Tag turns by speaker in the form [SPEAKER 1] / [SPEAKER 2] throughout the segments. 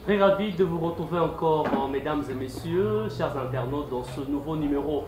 [SPEAKER 1] Très ravi de vous retrouver encore, mesdames et messieurs, chers internautes, dans ce nouveau numéro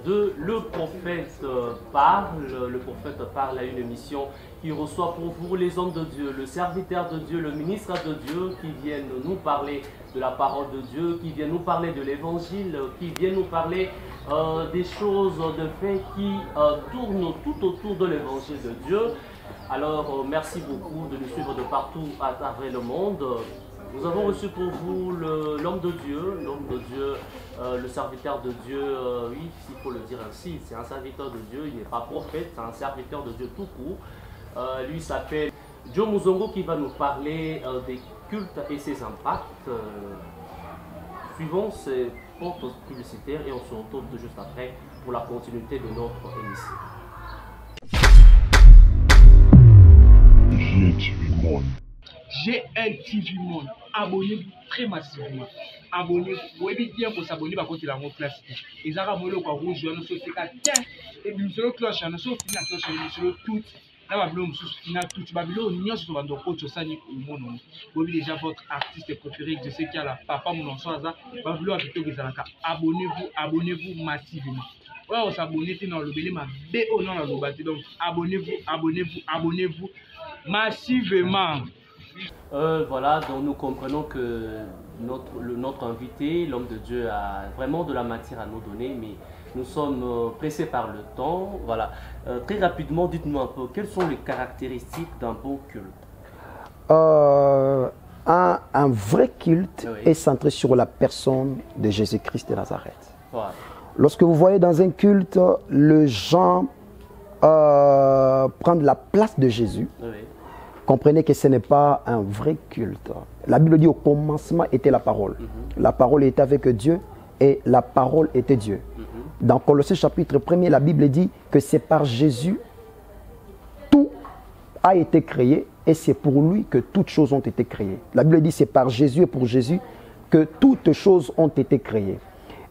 [SPEAKER 1] de Le Prophète Parle. Le Prophète Parle a une émission qui reçoit pour vous les hommes de Dieu, le serviteur de Dieu, le ministre de Dieu, qui viennent nous parler de la parole de Dieu, qui viennent nous parler de l'évangile, qui viennent nous parler des choses de fait qui tournent tout autour de l'évangile de Dieu. Alors, merci beaucoup de nous suivre de partout à travers le monde. Nous avons reçu pour vous l'homme de Dieu, le serviteur de Dieu, oui, s'il faut le dire ainsi, c'est un serviteur de Dieu, il n'est pas prophète, c'est un serviteur de Dieu tout court. Lui s'appelle Joe Muzongo qui va nous parler des cultes et ses impacts. Suivons ces portes publicitaires et on se retrouve tout juste après pour la continuité de notre émission.
[SPEAKER 2] GLTV Monde, abonnez-vous très massivement. Abonnez-vous, vous pouvez bien s'abonner par contre il a mon place. Et ça va vous le rouge, nous sommes et puis sur le cloche, nous sommes la cloche, sur le tout. Là, Babylone, tout Babylone, nous sommes dans le coach, ça n'y est au monde. Vous avez déjà votre artiste préféré, je sais qu'il y a la papa, mon enfant, Babylone, abonnez-vous massivement. Ouais, on s'abonne dans le bélé, ma BO dans le bâti. Donc, abonnez-vous massivement.
[SPEAKER 1] Voilà, donc nous comprenons que notre invité, l'homme de Dieu, a vraiment de la matière à nous donner, mais nous sommes pressés par le temps. Voilà. Très rapidement, dites-nous un peu, quelles sont les caractéristiques d'un bon culte?
[SPEAKER 3] Un vrai culte est centré sur la personne de Jésus-Christ de Nazareth.
[SPEAKER 1] Voilà.
[SPEAKER 3] Lorsque vous voyez dans un culte, les gens prendre la place de Jésus, comprenez que ce n'est pas un vrai culte. La Bible dit au commencement était la parole. La parole était avec Dieu et la parole était Dieu. Dans Colossiens chapitre 1er, la Bible dit que c'est par Jésus tout a été créé et c'est pour lui que toutes choses ont été créées. La Bible dit c'est par Jésus et pour Jésus que toutes choses ont été créées.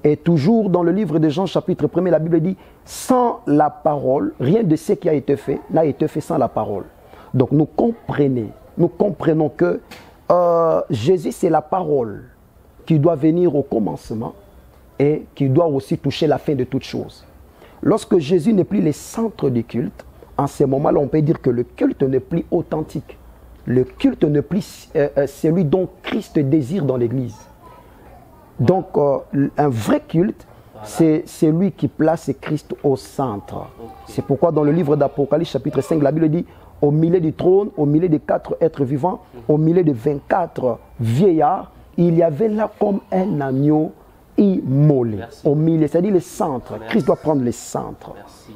[SPEAKER 3] Et toujours dans le livre de Jean chapitre 1er, la Bible dit sans la parole, rien de ce qui a été fait n'a été fait sans la parole. Donc nous comprenons que Jésus c'est la parole qui doit venir au commencement et qui doit aussi toucher la fin de toutes choses. Lorsque Jésus n'est plus le centre du culte, en ce moment-là, on peut dire que le culte n'est plus authentique. Le culte n'est plus celui dont Christ désire dans l'Église. Donc, un vrai culte, c'est celui qui place Christ au centre. C'est pourquoi dans le livre d'Apocalypse, chapitre 5, la Bible dit au milieu du trône, au milieu des 4 êtres vivants, au milieu des 24 vieillards, il y avait là comme un agneau immolé. Au milieu, c'est-à-dire le centre. Merci. Christ doit prendre le centre.
[SPEAKER 1] Merci.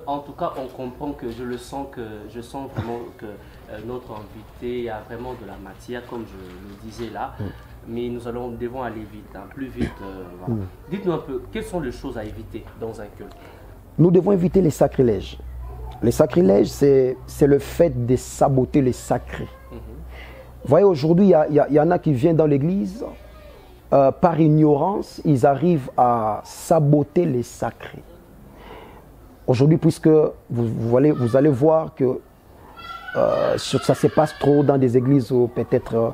[SPEAKER 1] En tout cas, on comprend que je sens vraiment que notre invité a vraiment de la matière, comme je le disais là. Mais nous devons aller vite, plus vite. Voilà. Dites-nous un peu, quelles sont les choses à éviter dans un culte?
[SPEAKER 3] Nous devons éviter les sacrilèges. Les sacrilèges, c'est le fait de saboter les sacrés. Vous voyez, aujourd'hui, il y en a qui viennent dans l'église, par ignorance, ils arrivent à saboter les sacrés. Aujourd'hui, puisque vous allez voir que ça se passe trop dans des églises où peut-être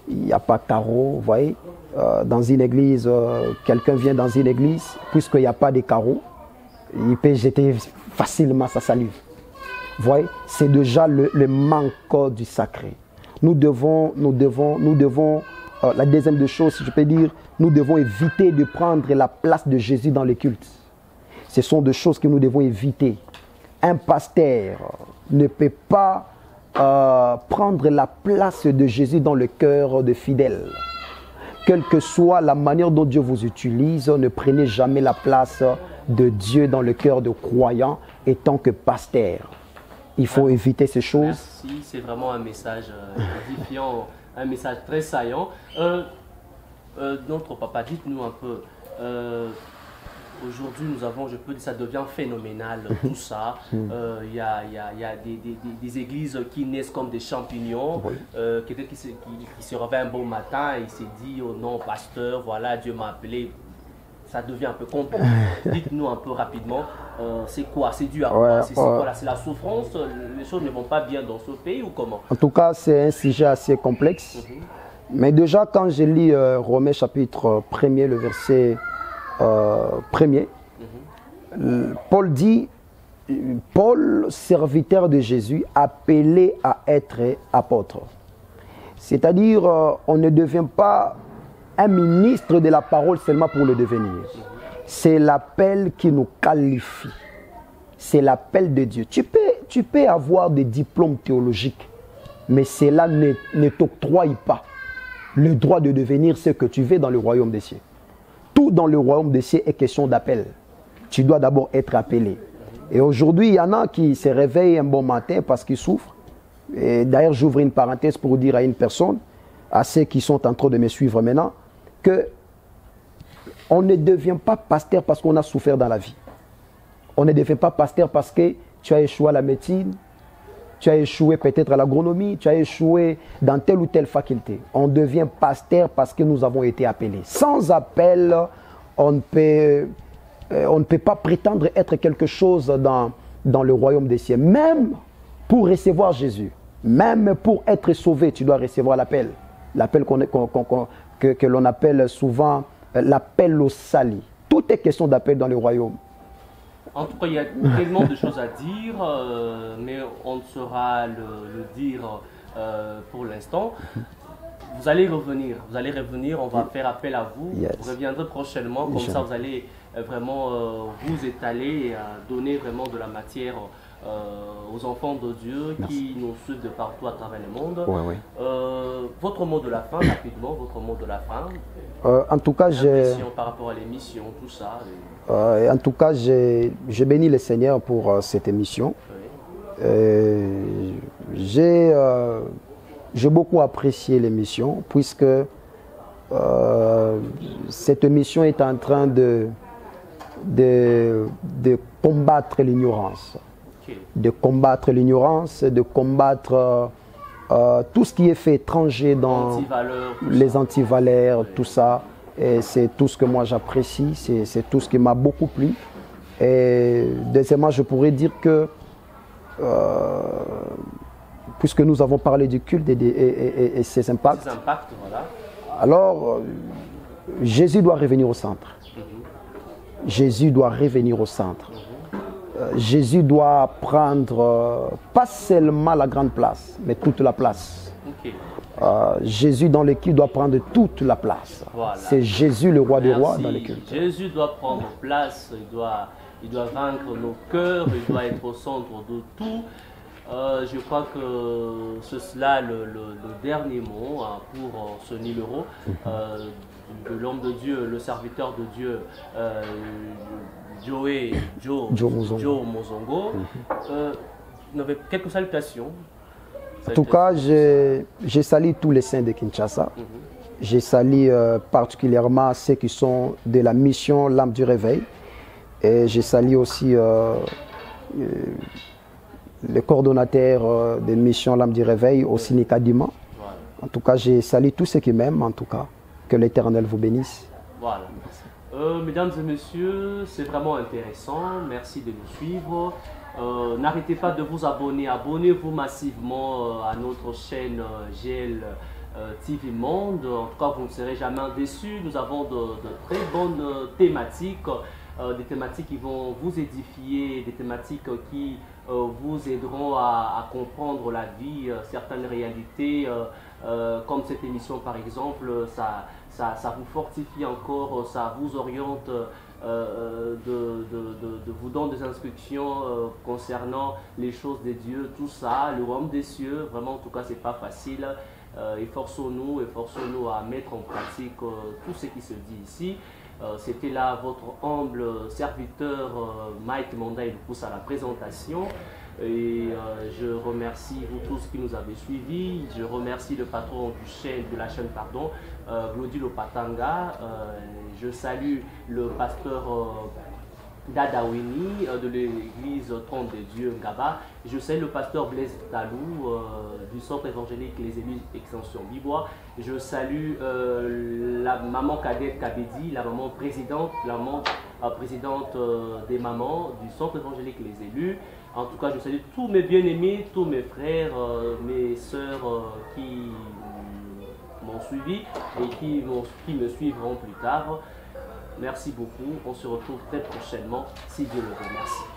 [SPEAKER 3] il n'y a pas de carreaux, vous voyez. Dans une église, quelqu'un vient dans une église, puisqu'il n'y a pas de carreaux, il peut jeter facilement sa salive. Vous voyez, c'est déjà le manque du sacré. Nous devons, la deuxième des choses, si je peux dire, nous devons éviter de prendre la place de Jésus dans les cultes. Ce sont des choses que nous devons éviter. Un pasteur ne peut pas prendre la place de Jésus dans le cœur des fidèles. Quelle que soit la manière dont Dieu vous utilise, ne prenez jamais la place de Dieu dans le cœur de croyants et tant que pasteur. Il faut éviter ces choses.
[SPEAKER 1] Merci, c'est vraiment un message édifiant, un message très saillant. Notre papa, dites-nous un peu, aujourd'hui nous avons, je peux dire, ça devient phénoménal tout ça. Il y a des églises qui naissent comme des champignons. Quelqu'un qui se réveille un bon matin et il s'est dit, oh non pasteur, voilà Dieu m'a appelé. Ça devient un peu compliqué. Dites-nous un peu rapidement, c'est quoi? C'est dû à quoi? C'est la souffrance? Les choses ne vont pas bien dans ce pays ou comment?
[SPEAKER 3] En tout cas, c'est un sujet assez complexe. Mais déjà, quand je lis Romains chapitre 1er, le verset 1er, Paul dit, Paul, serviteur de Jésus, appelé à être apôtre. C'est-à-dire, on ne devient pas un ministre de la parole seulement pour le devenir. C'est l'appel qui nous qualifie. C'est l'appel de Dieu. Tu peux avoir des diplômes théologiques, mais cela ne t'octroie pas le droit de devenir ce que tu veux dans le royaume des cieux. Tout dans le royaume des cieux est question d'appel. Tu dois d'abord être appelé. Et aujourd'hui, il y en a qui se réveillent un bon matin parce qu'ils souffrent. Et d'ailleurs, j'ouvre une parenthèse pour dire à une personne, à ceux qui sont en train de me suivre maintenant, que on ne devient pas pasteur parce qu'on a souffert dans la vie. On ne devient pas pasteur parce que tu as échoué à la médecine, tu as échoué peut-être à l'agronomie, tu as échoué dans telle ou telle faculté. On devient pasteur parce que nous avons été appelés. Sans appel, on ne peut pas prétendre être quelque chose dans le royaume des cieux. Même pour recevoir Jésus, même pour être sauvé, tu dois recevoir l'appel. L'appel que l'on appelle souvent l'appel au salut. Tout est question d'appel dans le royaume.
[SPEAKER 1] En tout cas, il y a tellement de choses à dire, mais on ne saura le dire pour l'instant. Vous allez revenir, on va faire appel à vous.
[SPEAKER 3] Yes.
[SPEAKER 1] Vous reviendrez prochainement, comme ça vous allez vraiment vous étaler et donner vraiment de la matière aux enfants de Dieu qui nous suivent de partout à travers le monde.
[SPEAKER 3] Ouais.
[SPEAKER 1] Votre mot de la fin, rapidement, votre mot de la fin.
[SPEAKER 3] En tout cas,
[SPEAKER 1] par rapport à l'émission, tout ça.
[SPEAKER 3] En tout cas, je bénis le Seigneur pour cette émission. Oui. J'ai beaucoup apprécié l'émission puisque cette émission est en train de combattre l'ignorance. Okay. De combattre l'ignorance, de combattre tout ce qui est fait étranger dans les antivaleurs, oui. Tout ça. Et c'est tout ce que moi j'apprécie, c'est tout ce qui m'a beaucoup plu. Et deuxièmement, je pourrais dire que, puisque nous avons parlé du culte et ses impacts,
[SPEAKER 1] voilà.
[SPEAKER 3] Alors Jésus doit revenir au centre. Jésus doit revenir au centre. Jésus doit prendre pas seulement la grande place, mais toute la place. Okay. Jésus dans le culte doit prendre toute la place. Voilà. C'est Jésus le roi des rois dans le culte.
[SPEAKER 1] Jésus doit prendre place, il doit vaincre nos cœurs, il doit être au centre de tout. Je crois que c'est cela le dernier mot pour ce numéro de l'homme de Dieu, le serviteur de Dieu, Joe Mozongo. Vous avez quelques salutations.
[SPEAKER 3] En tout cas, je salue tous les saints de Kinshasa. Je salue particulièrement ceux qui sont de la mission L'âme du réveil. Et je salue aussi le coordonnateur de mission L'âme du réveil, aussi Nicadima. Voilà. En tout cas, je salue tous ceux qui m'aiment. En tout cas, que l'Éternel vous bénisse.
[SPEAKER 1] Voilà. Mesdames et messieurs, c'est vraiment intéressant. Merci de nous suivre. N'arrêtez pas de vous abonner. Abonnez-vous massivement à notre chaîne GL TV Monde. En tout cas, vous ne serez jamais déçus. Nous avons de très bonnes thématiques. Des thématiques qui vont vous édifier, des thématiques qui vous aideront à comprendre la vie, certaines réalités, comme cette émission par exemple, ça vous fortifie encore, ça vous oriente, vous donne des instructions concernant les choses de Dieu, tout ça, le royaume des cieux. Vraiment, en tout cas, c'est pas facile. Efforçons-nous à mettre en pratique tout ce qui se dit ici. C'était là votre humble serviteur Mike Monda, il pousse à la présentation. Et je remercie vous tous qui nous avez suivis. Je remercie le patron de la chaîne, Glody Lopatanga. Je salue le pasteur Dadawini de l'église Trône de Dieu Ngaba. Je salue le pasteur Blaise Talou du centre évangélique Les Élus Extension Bibois. Je salue la maman Kadette Kabedi, la maman présidente, des mamans du centre évangélique Les Élus. En tout cas, je salue tous mes bien-aimés, tous mes frères, mes sœurs qui m'ont suivis et qui me suivront plus tard. Merci beaucoup. On se retrouve très prochainement, si Dieu le veut. Merci.